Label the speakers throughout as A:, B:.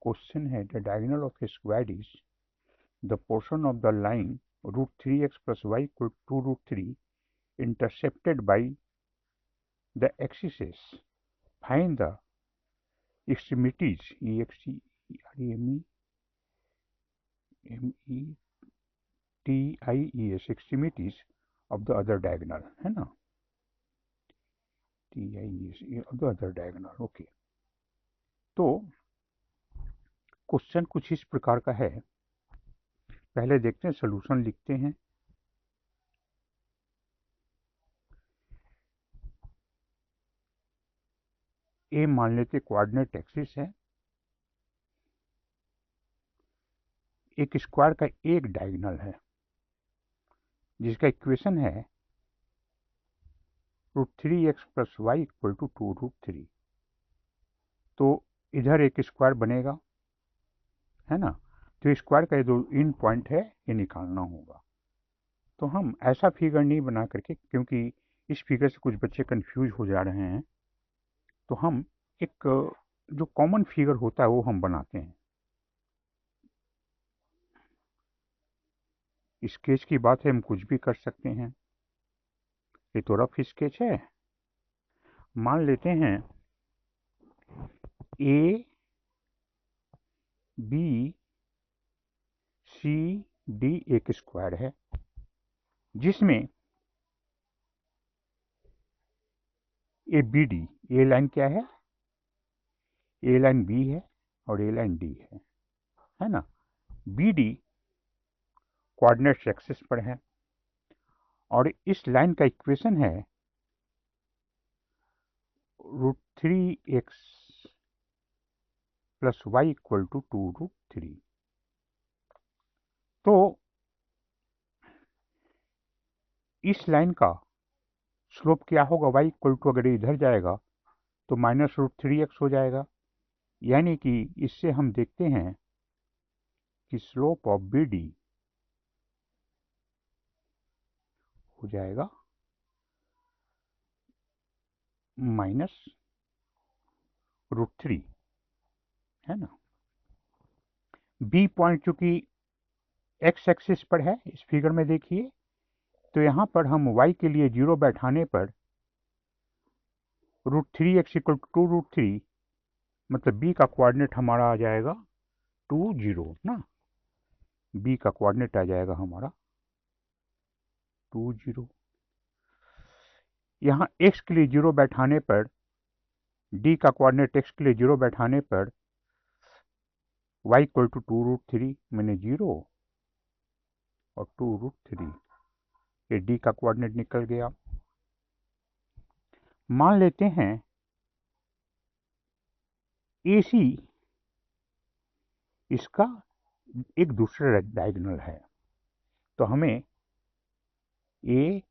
A: Question है the diagonal of A square is the portion of the line √3x plus y equal to √3 intercepted by the axes. Find the extremities extremities of the other diagonal, है ना, TIES of the other diagonal. Okay, तो question कुछ इस प्रकार का है। पहले देखते हैं, सॉल्यूशन लिखते हैं। ए मान लेते कोऑर्डिनेट एक्सिस है, एक स्क्वायर का एक डायगोनल है जिसका इक्वेशन है √3x plus y equal to 2√3। तो इधर एक स्क्वायर बनेगा, है ना, तो स्क्वायर का जो इन पॉइंट है ये निकालना होगा। तो हम ऐसा फिगर नहीं बना करके, क्योंकि इस फिगर से कुछ बच्चे कंफ्यूज हो जा रहे हैं, तो हम एक जो कॉमन फिगर होता है वो हम बनाते हैं। स्केच की बात है, हम कुछ भी कर सकते हैं। ये तो रफ स्केच है। मान लेते हैं ए बी सी डी एक स्क्वायर है जिसमें A B D, a line क्या है, ए लाइन बी है और ए लाइन डी है ना। बी डी कोऑर्डिनेट एक्सिस पर है और इस लाइन का इक्वेशन है √3x plus y equal to 2√3। तो इस लाइन का स्लोप क्या होगा, y इक्वल टू, अगर इधर जाएगा तो -√3x हो जाएगा। यानी कि इससे हम देखते हैं कि स्लोप ऑफ बी डी हो जाएगा -√3, है ना। बी पॉइंट चूंकि एक्स एक्सिस पर है, इस फिगर में देखिए, तो यहाँ पर हम y के लिए 0 बैठाने पर √3x इक्वल टू 2√3, मतलब b का कोऑर्डिनेट हमारा आ जाएगा 2 0 ना, b का कोऑर्डिनेट आ जाएगा हमारा 2 0। यहाँ x के लिए 0 बैठाने पर, d का कोऑर्डिनेट x के लिए 0 बैठाने पर y इक्वल टू 2√3, मैंने 0 और 2√3, ये d का कोऑर्डिनेट निकल गया। मान लेते हैं AC इसका एक दूसरा डायगोनल है, तो हमें A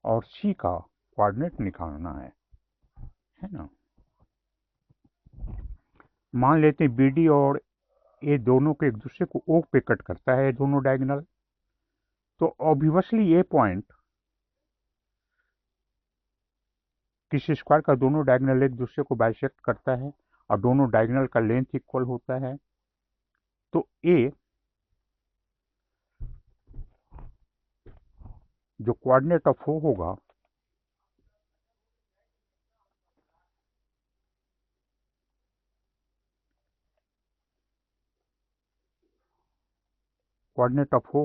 A: और C का कोऑर्डिनेट निकालना है ना। मान लेते हैं BD और A दोनों को एक दूसरे को O पे कट करता है, दोनों डायगोनल, तो ऑब्वियसली ये पॉइंट किसी स्क्वायर का दोनों डायगोनल एक दूसरे को बाइसेक्ट करता है और दोनों डायगोनल का लेंथ इक्वल होता है। तो A जो कोऑर्डिनेट ऑफ O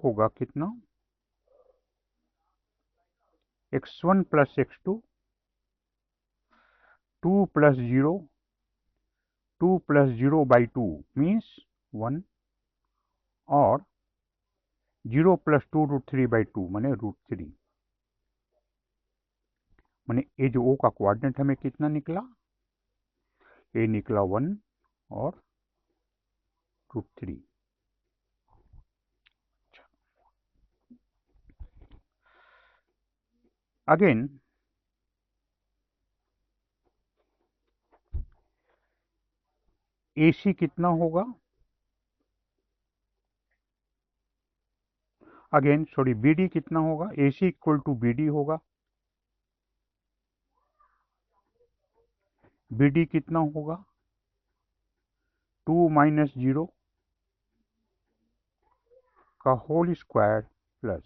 A: होगा कितना, x1 plus x2, 2 plus 0, 2 plus 0 by 2 means 1 और 0 plus 2√3 by 2 माने √3। माने ये जो O का कोऑर्डिनेट हमें कितना निकला, ये निकला 1 और √3। अगेन AC कितना होगा, अगेन सॉरी BD कितना होगा, AC इक्वल टू BD होगा, BD कितना होगा, 2 माइनस 0 का होल स्क्वायर प्लस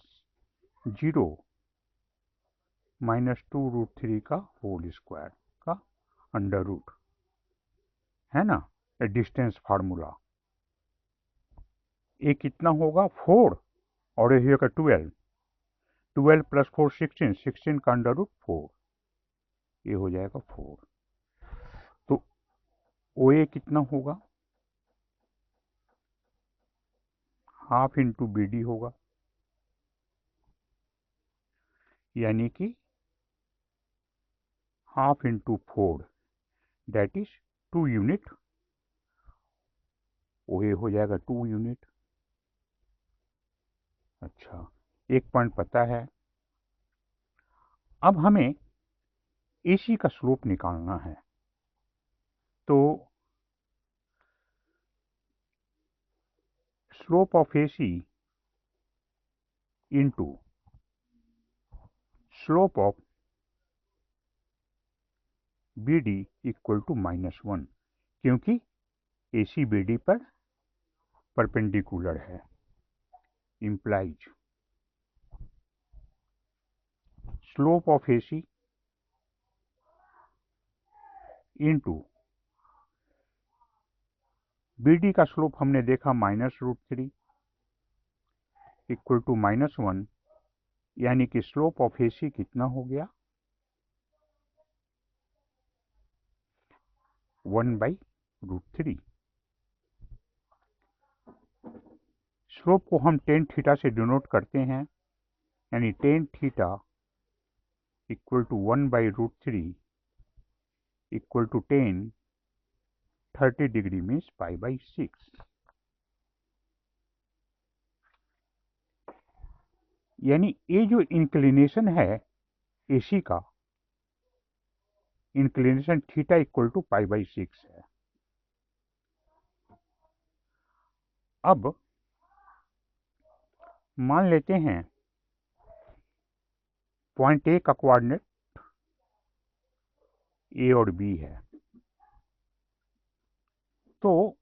A: 0 माइनस 2√3 का होल स्क्वायर का अंडर रूट, है ना, डिस्टेंस फार्मूला। ये कितना होगा 4 और ये होगा 12, 12 प्लस 4 16, 16 का अंडर रूट 4, ये हो जाएगा 4। तो ओ ए कितना होगा, हाफ इंटू बी डी होगा, यानी कि half into 4 that is 2 unit, O A हो जाएगा 2 यूनिट। अच्छा, एक पॉइंट पता है। अब हमें एसी का स्लोप निकालना है, तो slope of AC into slope of B D equal to -1, क्योंकि एसी बी डी पर परपेंडिकुलर है, implies slope of AC into B D का स्लोप हमने देखा -√3 इक्वल टू -1, यानी कि स्लोप ऑफ एसी कितना हो गया 1/√3। स्लोप को हम tan थीटा से डिनोट करते हैं, यानी tan theta equal to 1/√3 equal to tan 30 degree means π/6। यानी ये जो इंक्लिनेशन है एसी का, इंक्लिनेशन थीटा इक्वल टू π/6 है। अब मान लेते हैं पॉइंट ए का कोऑर्डिनेट ए और बी है, तो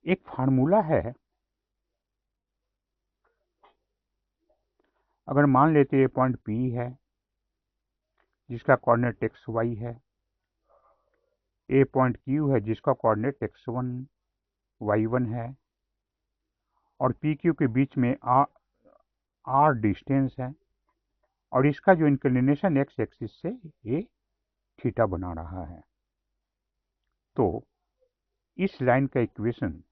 A: एक फार्मूला है। अगर मान लेते हैं पॉइंट पी है जिसका कोऑर्डिनेट xy है, ए पॉइंट क्यू है जिसका कोऑर्डिनेट x1 y1 है, और पी क्यू के बीच में आर डिस्टेंस है, और इसका जो इंक्लिनेशन एक्स एक्सिस से ये थीटा बना रहा है। तो इस लाइन का equation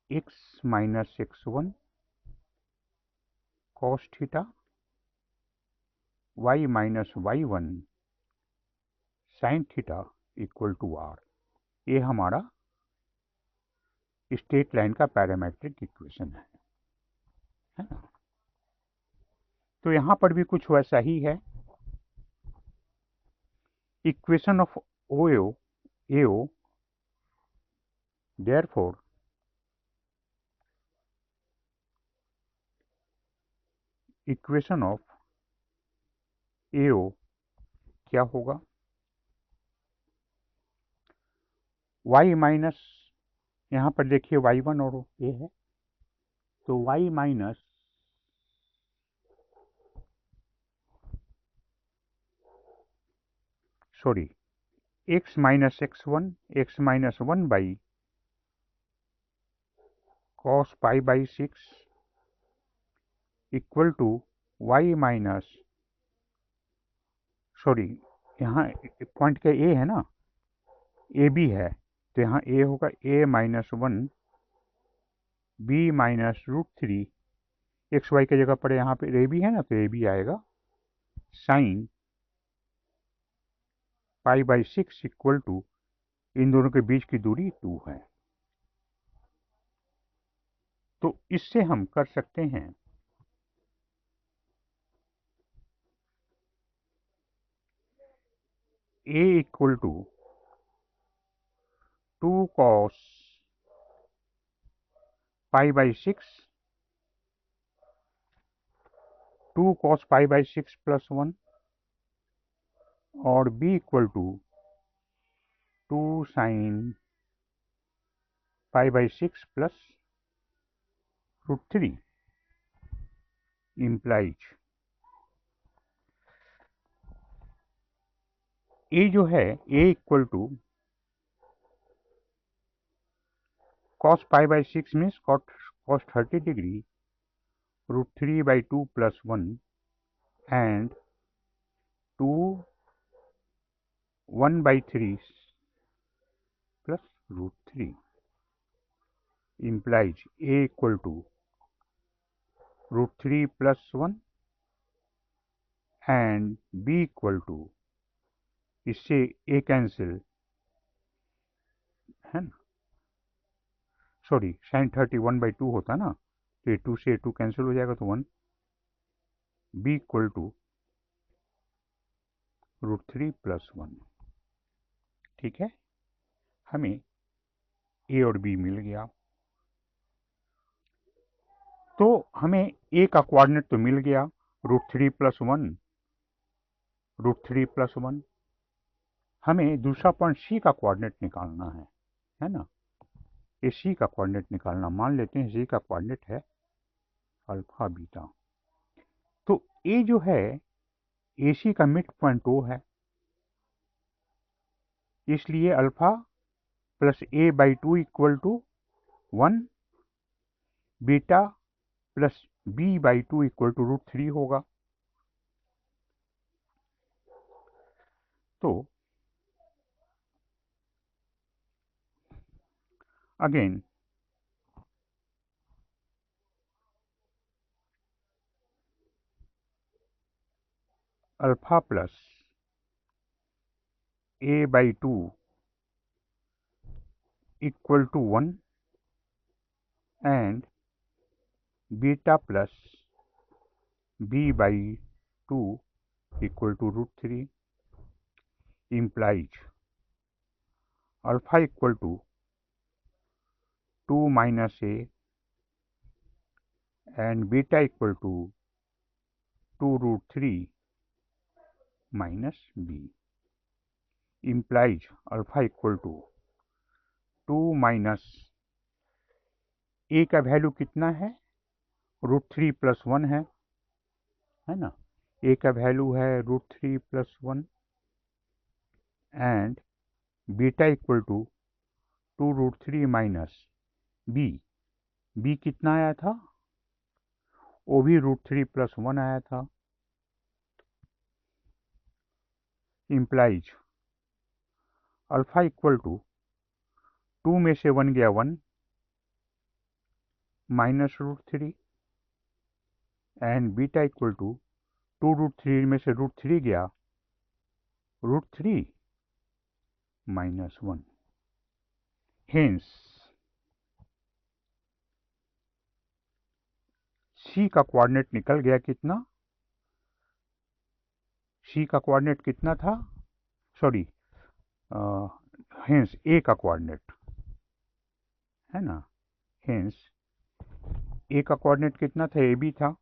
A: x minus x1 cos theta y minus y1 sine theta equal to r, ये हमारा स्ट्रेट लाइन का पैरामेट्रिक इक्वेशन है ना। तो यहां पर भी कुछ वैसा ही है। Equation of AO therefore equation of AO क्या होगा, y माइनस, यहाँ पर देखिए y1 और a है, तो y minus x minus x1 1 cos π/6 equal to y minus, यहाँ पॉइंट का a है ना, ए बी है, तो यहाँ a होगा a minus 1 b minus √3, XY की जगह पर यहाँ पे ए बी है ना, तो ए बी आएगा साइन π/6 इक्वल टू, इन दोनों के बीच की दूरी 2 है। तो इससे हम कर सकते हैं a equal to 2 cos π/6, 2 cos π/6 plus 1 और b equal to 2 sin π/6 plus √3 implies a जो है a equal to cos π/6 means cos 30 degree √3/2 plus 1 and 2 1/3 plus √3 implies a equal to √3 plus 1 and b equal to, इससे a cancel है ना, sorry sine 30 1/2 होता ना, तो ये 2 से 2 कैंसिल हो जाएगा तो 1, b इक्वल टू √3 प्लस 1। ठीक है, हमें a और b मिल गया। तो हमें a का कोऑर्डिनेट तो मिल गया √3 प्लस 1, √3 प्लस 1। हमें दूसरा पॉइंट c का कोऑर्डिनेट निकालना है ना। ये c का कोऑर्डिनेट निकालना, मान लेते हैं c का कोऑर्डिनेट है अल्फा बीटा। तो a जो है AC का मिड पॉइंट O है, इसलिए alpha plus a/2 equal to 1, beta plus b/2 equal to √3 होगा। तो again alpha plus a/2 equal to 1 and beta plus b/2 equal to √3 implies alpha equal to 2 minus a and beta equal to 2√3 minus b implies alpha equal to 2 minus a का value कितना है, √3 plus 1 है ना। a का value है √3 plus 1 and beta equal to 2√3 minus b कितना आया था, वो भी √3 प्लस 1 आया था। implies अल्फा इक्वल टू 2 में से 1 गया 1 minus √3 and beta equal to 2√3 में से √3 गया √3 माइनस 1। हेंस C का कोऑर्डिनेट निकल गया कितना, C का कोऑर्डिनेट कितना था, सॉरी हेंस A का कोऑर्डिनेट है ना। हेंस A का कोऑर्डिनेट कितना था, AB था।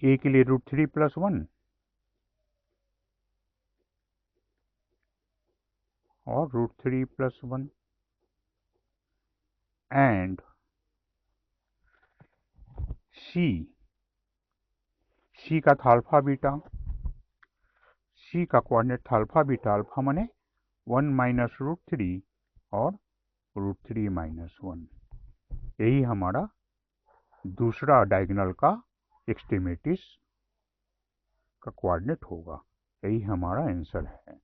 A: A के लिए √3 प्लस 1 और √3 प्लस 1 एंड C का था अल्फा बीटा, C का कोऑर्डिनेट था अल्फा बीटा, अल्फा माने 1 माइनस √3 और √3 माइनस 1। यही हमारा दूसरा डायगोनल का एक्सट्रीमिटीज का कोऑर्डिनेट होगा। यही हमारा आंसर है।